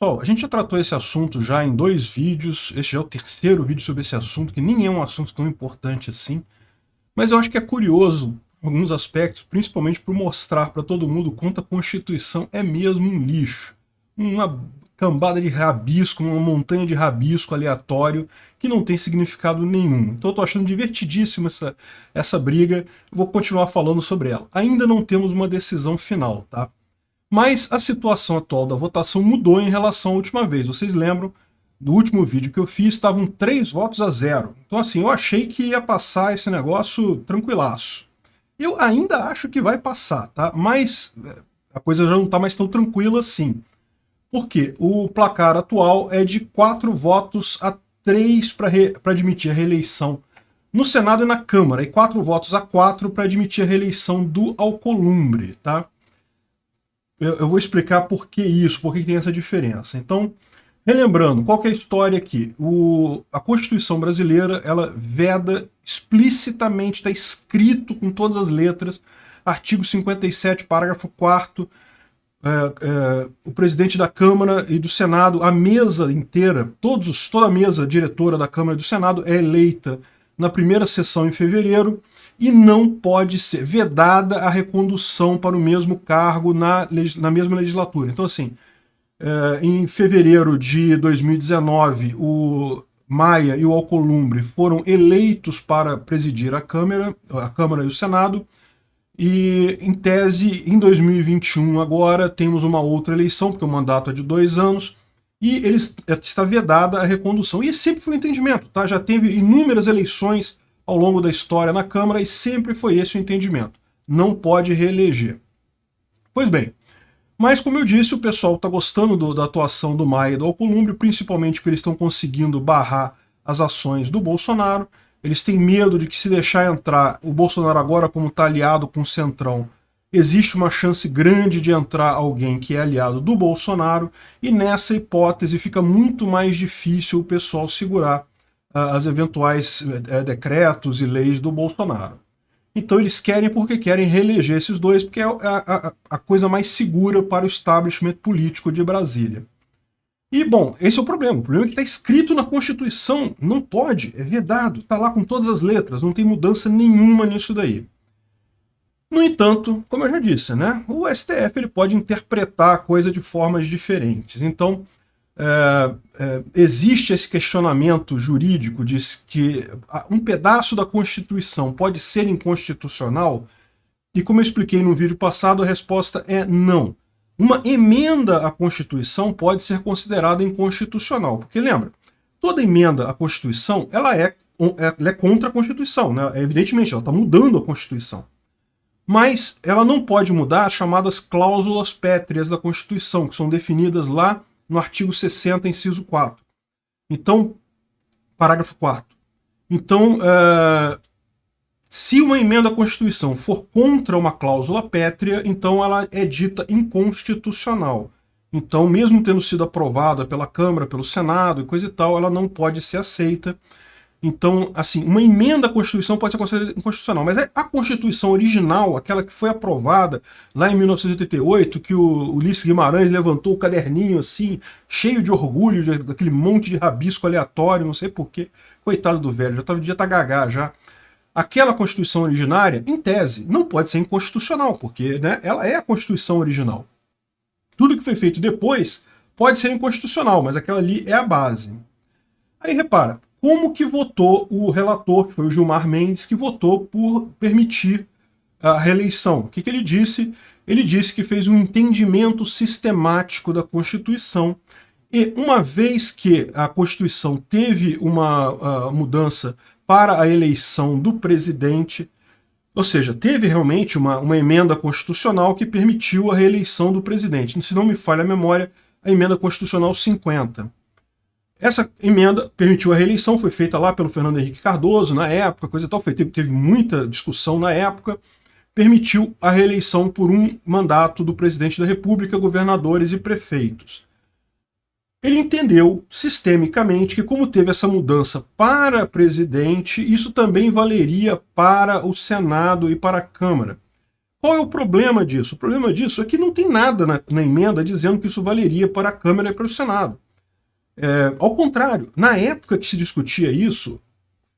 Pessoal, a gente já tratou esse assunto já em 2 vídeos, este já é o terceiro vídeo sobre esse assunto, que nem é um assunto tão importante assim, mas eu acho que é curioso em alguns aspectos, principalmente por mostrar para todo mundo o quanto a Constituição é mesmo um lixo. Uma cambada de rabisco, uma montanha de rabisco aleatório que não tem significado nenhum. Então eu estou achando divertidíssima essa briga, vou continuar falando sobre ela. Ainda não temos uma decisão final, tá? Mas a situação atual da votação mudou em relação à última vez. Vocês lembram, do último vídeo que eu fiz, estavam 3 votos a 0. Então assim, eu achei que ia passar esse negócio tranquilaço. Eu ainda acho que vai passar, tá? Mas a coisa já não está mais tão tranquila assim. Por quê? O placar atual é de 4 votos a 3 para admitir a reeleição no Senado e na Câmara, e 4 votos a 4 para admitir a reeleição do Alcolumbre, tá? Eu vou explicar por que isso, por que tem essa diferença. Então, relembrando, qual que é a história aqui? A Constituição brasileira, ela veda explicitamente, está escrito com todas as letras, artigo 57, parágrafo 4º, o presidente da Câmara e do Senado, a mesa inteira, toda a mesa diretora da Câmara e do Senado é eleita na primeira sessão em fevereiro, e não pode ser vedada a recondução para o mesmo cargo na mesma legislatura. Então, assim, em fevereiro de 2019, o Maia e o Alcolumbre foram eleitos para presidir a Câmara e o Senado, e, em tese, em 2021, agora, temos uma outra eleição, porque o mandato é de 2 anos, e está vedada a recondução. E sempre foi o entendimento, tá? Já teve inúmeras eleições ao longo da história na Câmara e sempre foi esse o entendimento. Não pode reeleger. Pois bem, mas como eu disse, o pessoal está gostando da atuação do Maia e do Alcolumbre, principalmente porque eles estão conseguindo barrar as ações do Bolsonaro. Eles têm medo de que, se deixar entrar o Bolsonaro agora, como está aliado com o Centrão, existe uma chance grande de entrar alguém que é aliado do Bolsonaro, e nessa hipótese fica muito mais difícil o pessoal segurar as eventuais decretos e leis do Bolsonaro. Então eles querem, porque querem reeleger esses dois, porque é a coisa mais segura para o establishment político de Brasília. E, bom, esse é o problema. O problema é que está escrito na Constituição, não pode, é vedado, está lá com todas as letras, não tem mudança nenhuma nisso daí. No entanto, como eu já disse, né, o STF ele pode interpretar a coisa de formas diferentes. Então, existe esse questionamento jurídico de que um pedaço da Constituição pode ser inconstitucional, e como eu expliquei no vídeo passado, a resposta é não. Uma emenda à Constituição pode ser considerada inconstitucional, porque lembra, toda emenda à Constituição ela é contra a Constituição, né? Evidentemente, ela está mudando a Constituição. Mas ela não pode mudar as chamadas cláusulas pétreas da Constituição, que são definidas lá no artigo 60, inciso 4. Então, parágrafo 4º. Então, se uma emenda à Constituição for contra uma cláusula pétrea, então ela é dita inconstitucional. Então, mesmo tendo sido aprovada pela Câmara, pelo Senado e coisa e tal, ela não pode ser aceita. Então, assim, uma emenda à Constituição pode ser considerada inconstitucional, mas a Constituição original, aquela que foi aprovada lá em 1988, que o Ulisses Guimarães levantou o caderninho assim, cheio de orgulho, daquele monte de rabisco aleatório, não sei porquê, coitado do velho, já devia estar gagá já. Aquela Constituição originária, em tese, não pode ser inconstitucional, porque, né, ela é a Constituição original. Tudo que foi feito depois pode ser inconstitucional, mas aquela ali é a base. Aí repara, como que votou o relator, que foi o Gilmar Mendes, que votou por permitir a reeleição? O que ele disse? Ele disse que fez um entendimento sistemático da Constituição, e uma vez que a Constituição teve uma mudança para a eleição do presidente, ou seja, teve realmente uma emenda constitucional que permitiu a reeleição do presidente. Se não me falha a memória, a emenda constitucional 50. Essa emenda permitiu a reeleição, foi feita lá pelo Fernando Henrique Cardoso, na época, coisa e tal, teve muita discussão na época, permitiu a reeleição por um mandato do presidente da República, governadores e prefeitos. Ele entendeu sistemicamente que, como teve essa mudança para presidente, isso também valeria para o Senado e para a Câmara. Qual é o problema disso? O problema disso é que não tem nada na emenda dizendo que isso valeria para a Câmara e para o Senado. Ao contrário, na época que se discutia isso,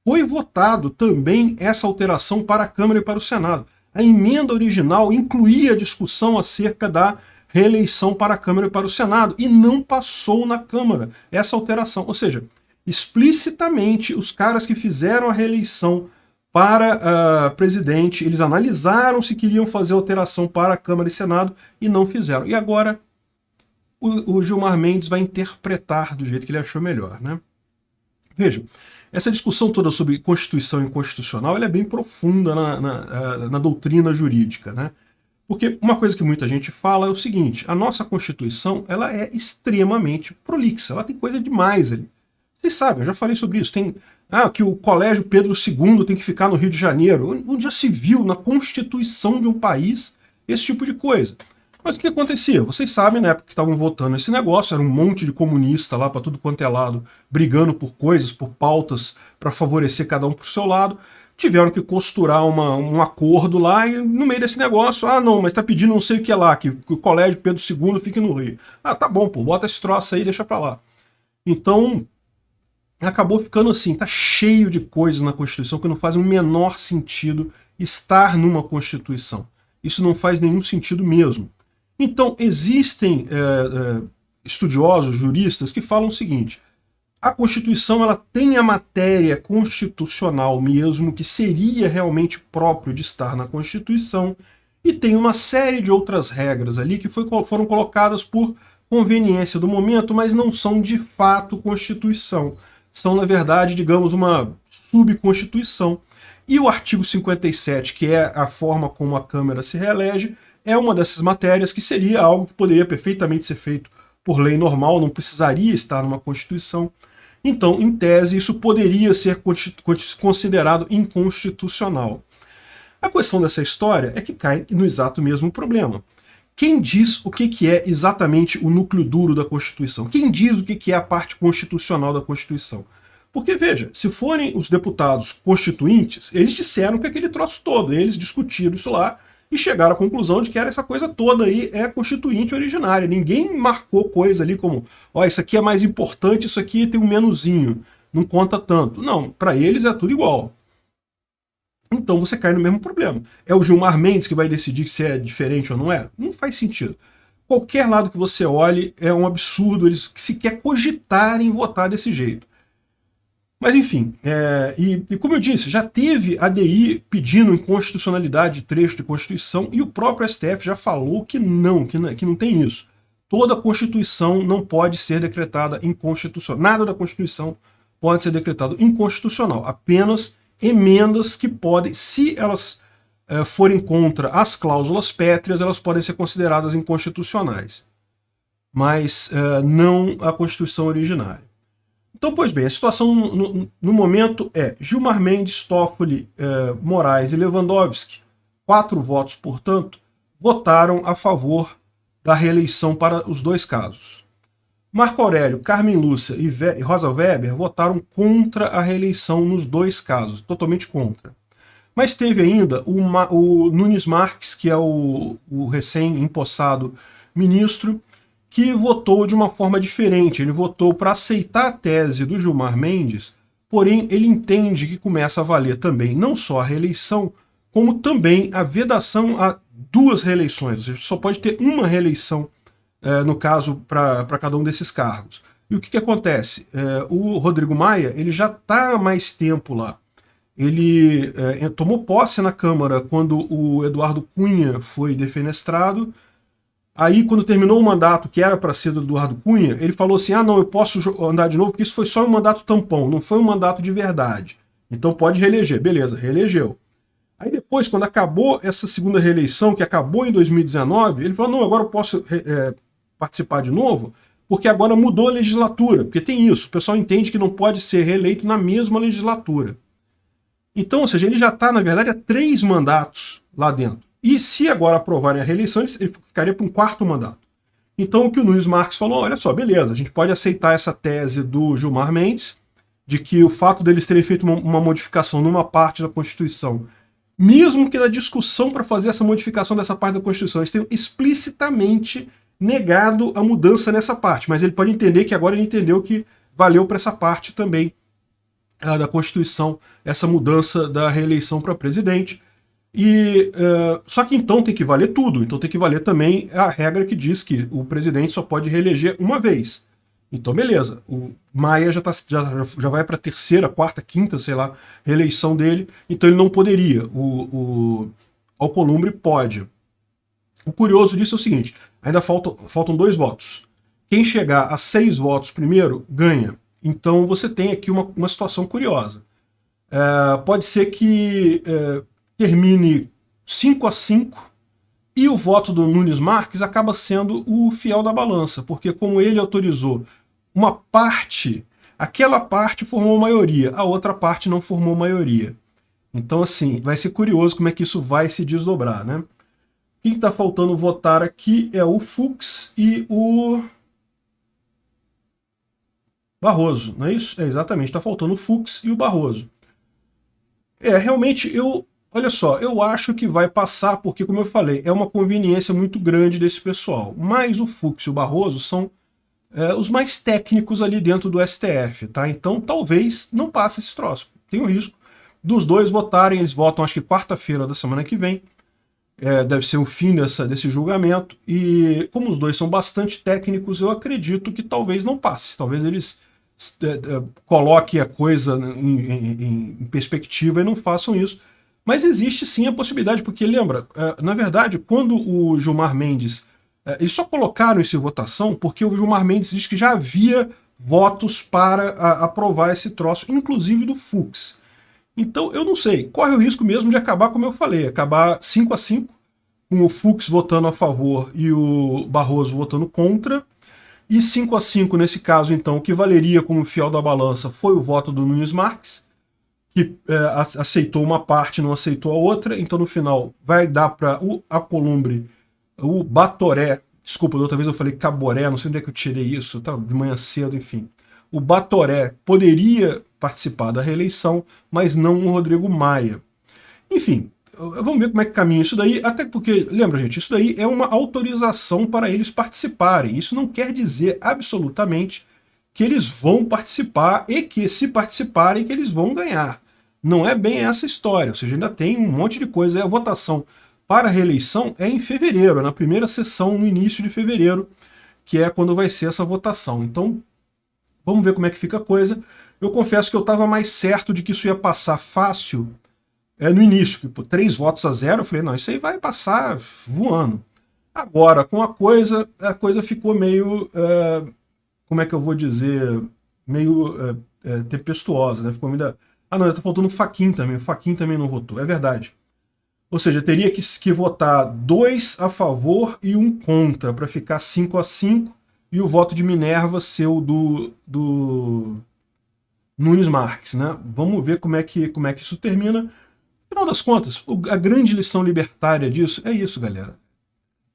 foi votado também essa alteração para a Câmara e para o Senado. A emenda original incluía a discussão acerca da reeleição para a Câmara e para o Senado, e não passou na Câmara essa alteração. Ou seja, explicitamente os caras que fizeram a reeleição para presidente, eles analisaram se queriam fazer alteração para a Câmara e Senado e não fizeram. E agora o Gilmar Mendes vai interpretar do jeito que ele achou melhor, né? Vejam, essa discussão toda sobre Constituição e inconstitucional ela é bem profunda na doutrina jurídica, né? Porque uma coisa que muita gente fala é o seguinte: a nossa Constituição ela é extremamente prolixa, ela tem coisa demais ali. Vocês sabem, eu já falei sobre isso, tem que o Colégio Pedro II tem que ficar no Rio de Janeiro. Onde já se viu na Constituição de um país esse tipo de coisa? Mas o que acontecia? Vocês sabem, na época que estavam votando esse negócio, era um monte de comunista lá para tudo quanto é lado, brigando por coisas, por pautas, para favorecer cada um por seu lado. Tiveram que costurar um acordo lá e no meio desse negócio, não, mas tá pedindo não sei o que lá, que o Colégio Pedro II fique no Rio. Tá bom, pô, bota esse troço aí e deixa pra lá. Então, acabou ficando assim, tá cheio de coisas na Constituição que não fazem o menor sentido estar numa Constituição. Isso não faz nenhum sentido mesmo. Então, existem estudiosos, juristas, que falam o seguinte: a Constituição ela tem a matéria constitucional mesmo, que seria realmente próprio de estar na Constituição, e tem uma série de outras regras ali que foram colocadas por conveniência do momento, mas não são de fato Constituição. São, na verdade, digamos, uma subconstituição. E o artigo 57, que é a forma como a Câmara se reelege, é uma dessas matérias que seria algo que poderia perfeitamente ser feito por lei normal, não precisaria estar numa Constituição. Então, em tese, isso poderia ser considerado inconstitucional. A questão dessa história é que cai no exato mesmo problema. Quem diz o que é exatamente o núcleo duro da Constituição? Quem diz o que é a parte constitucional da Constituição? Porque, veja, se forem os deputados constituintes, eles disseram que aquele troço todo, eles discutiram isso lá e chegaram à conclusão de que era essa coisa toda aí é constituinte originária. Ninguém marcou coisa ali como, isso aqui é mais importante, isso aqui tem um menuzinho, não conta tanto. Não, para eles é tudo igual. Então você cai no mesmo problema. É o Gilmar Mendes que vai decidir se é diferente ou não é? Não faz sentido. Qualquer lado que você olhe é um absurdo eles sequer cogitarem votar desse jeito. Mas enfim, e como eu disse, já teve ADI pedindo inconstitucionalidade de trecho de Constituição e o próprio STF já falou que não tem isso. Toda Constituição não pode ser decretada inconstitucional. Nada da Constituição pode ser decretado inconstitucional. Apenas emendas que podem, se elas forem contra as cláusulas pétreas, elas podem ser consideradas inconstitucionais. Mas não a Constituição originária. Então, pois bem, a situação no momento é Gilmar Mendes, Toffoli, Moraes e Lewandowski, 4 votos, portanto, votaram a favor da reeleição para os dois casos. Marco Aurélio, Carmen Lúcia e Rosa Weber votaram contra a reeleição nos dois casos, totalmente contra. Mas teve ainda o Nunes Marques, que é o recém-empossado ministro, que votou de uma forma diferente. Ele votou para aceitar a tese do Gilmar Mendes, porém ele entende que começa a valer também não só a reeleição, como também a vedação a 2 reeleições. Ou seja, só pode ter uma reeleição, no caso, para cada um desses cargos. E o que acontece? O Rodrigo Maia ele já está há mais tempo lá. Ele tomou posse na Câmara quando o Eduardo Cunha foi defenestrado. Aí, quando terminou o mandato, que era para ser do Eduardo Cunha, ele falou assim, não, eu posso andar de novo, porque isso foi só um mandato tampão, não foi um mandato de verdade. Então pode reeleger. Beleza, reelegeu. Aí depois, quando acabou essa segunda reeleição, que acabou em 2019, ele falou, não, agora eu posso participar de novo, porque agora mudou a legislatura. Porque tem isso, o pessoal entende que não pode ser reeleito na mesma legislatura. Então, ou seja, ele já está, na verdade, há 3 mandatos lá dentro. E se agora aprovarem a reeleição, ele ficaria para um 4º mandato. Então o que o Nunes Marques falou, olha só, beleza, a gente pode aceitar essa tese do Gilmar Mendes, de que o fato deles terem feito uma modificação numa parte da Constituição Mesmo que na discussão para fazer essa modificação dessa parte da Constituição, eles tenham explicitamente negado a mudança nessa parte, mas ele pode entender que agora ele entendeu que valeu para essa parte também da Constituição, essa mudança da reeleição para presidente. Só que então tem que valer tudo, então tem que valer também a regra que diz que o presidente só pode reeleger uma vez. Então, beleza, o Maia já vai para a terceira, quarta, quinta, sei lá, reeleição dele, então ele não poderia. O Alcolumbre pode. O curioso disso é o seguinte, ainda faltam 2 votos. Quem chegar a 6 votos primeiro, ganha. Então você tem aqui uma situação curiosa. Pode ser que termine 5-5 e o voto do Nunes Marques acaba sendo o fiel da balança, porque como ele autorizou uma parte, aquela parte formou maioria, a outra parte não formou maioria. Então, assim, vai ser curioso como é que isso vai se desdobrar, né? Quem está faltando votar aqui é o Fux e o Barroso, não é isso? Exatamente, está faltando o Fux e o Barroso. Realmente, olha só, eu acho que vai passar, porque, como eu falei, é uma conveniência muito grande desse pessoal. Mas o Fux e o Barroso são os mais técnicos ali dentro do STF, tá? Então talvez não passe esse troço. Tem o risco dos dois votarem, eles votam acho que quarta-feira da semana que vem, deve ser o fim desse julgamento, e como os dois são bastante técnicos, eu acredito que talvez não passe, talvez eles coloquem a coisa em perspectiva e não façam isso. Mas existe sim a possibilidade, porque lembra, na verdade, quando o Gilmar Mendes... eles só colocaram isso em votação porque o Gilmar Mendes diz que já havia votos para aprovar esse troço, inclusive do Fux. Então, eu não sei, corre o risco mesmo de acabar, como eu falei, acabar 5-5, com o Fux votando a favor e o Barroso votando contra, e 5-5 nesse caso, então, o que valeria como fiel da balança foi o voto do Nunes Marques, que aceitou uma parte, não aceitou a outra, então no final vai dar para o Alcolumbre, o Batoré, desculpa, outra vez eu falei Caboré, não sei onde é que eu tirei isso, tá de manhã cedo, enfim. O Batoré poderia participar da reeleição, mas não o Rodrigo Maia. Enfim, vamos ver como é que caminha isso daí, até porque, lembra gente, isso daí é uma autorização para eles participarem. Isso não quer dizer absolutamente que eles vão participar e que, se participarem, que eles vão ganhar. Não é bem essa história, ou seja, ainda tem um monte de coisa. A votação para a reeleição é em fevereiro, é na primeira sessão, no início de fevereiro, que é quando vai ser essa votação. Então, vamos ver como é que fica a coisa. Eu confesso que eu estava mais certo de que isso ia passar fácil no início, que por 3 votos a 0, eu falei, não, isso aí vai passar voando. Agora, com a coisa ficou meio, como é que eu vou dizer, meio tempestuosa, né? Ficou meio... Ah, não, tá faltando o Fachin também. O Fachin também não votou, é verdade. Ou seja, teria que votar 2 a favor e 1 contra, para ficar 5-5, e o voto de Minerva ser o do Nunes Marques, né? Vamos ver como é que isso termina. No final das contas, a grande lição libertária disso é isso, galera.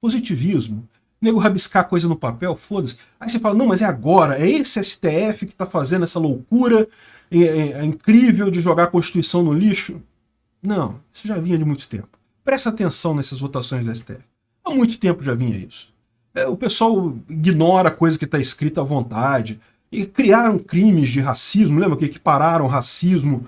Positivismo. Nego rabiscar coisa no papel, foda-se. Aí você fala, não, mas é agora, é esse STF que tá fazendo essa loucura incrível de jogar a Constituição no lixo. Não, isso já vinha de muito tempo. Presta atenção nessas votações da STF. Há muito tempo já vinha isso. O pessoal ignora a coisa que está escrita à vontade. E criaram crimes de racismo, lembra que equipararam racismo,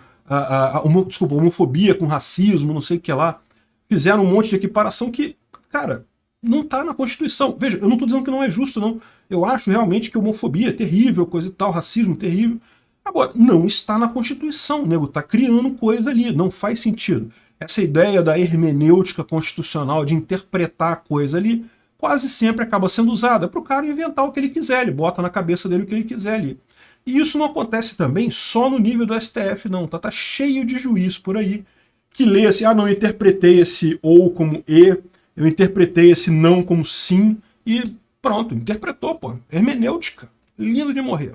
homofobia com racismo, não sei o que lá. Fizeram um monte de equiparação que, cara, não está na Constituição. Veja, eu não estou dizendo que não é justo, não. Eu acho realmente que homofobia é terrível, coisa e tal, racismo terrível. Agora, não está na Constituição, o nego está criando coisa ali, não faz sentido. Essa ideia da hermenêutica constitucional, de interpretar a coisa ali, quase sempre acaba sendo usada para o cara inventar o que ele quiser, ele bota na cabeça dele o que ele quiser ali. E isso não acontece também só no nível do STF, não, tá cheio de juiz por aí que lê assim, não, eu interpretei esse ou como e, eu interpretei esse não como sim, e pronto, interpretou, pô, hermenêutica, lindo de morrer.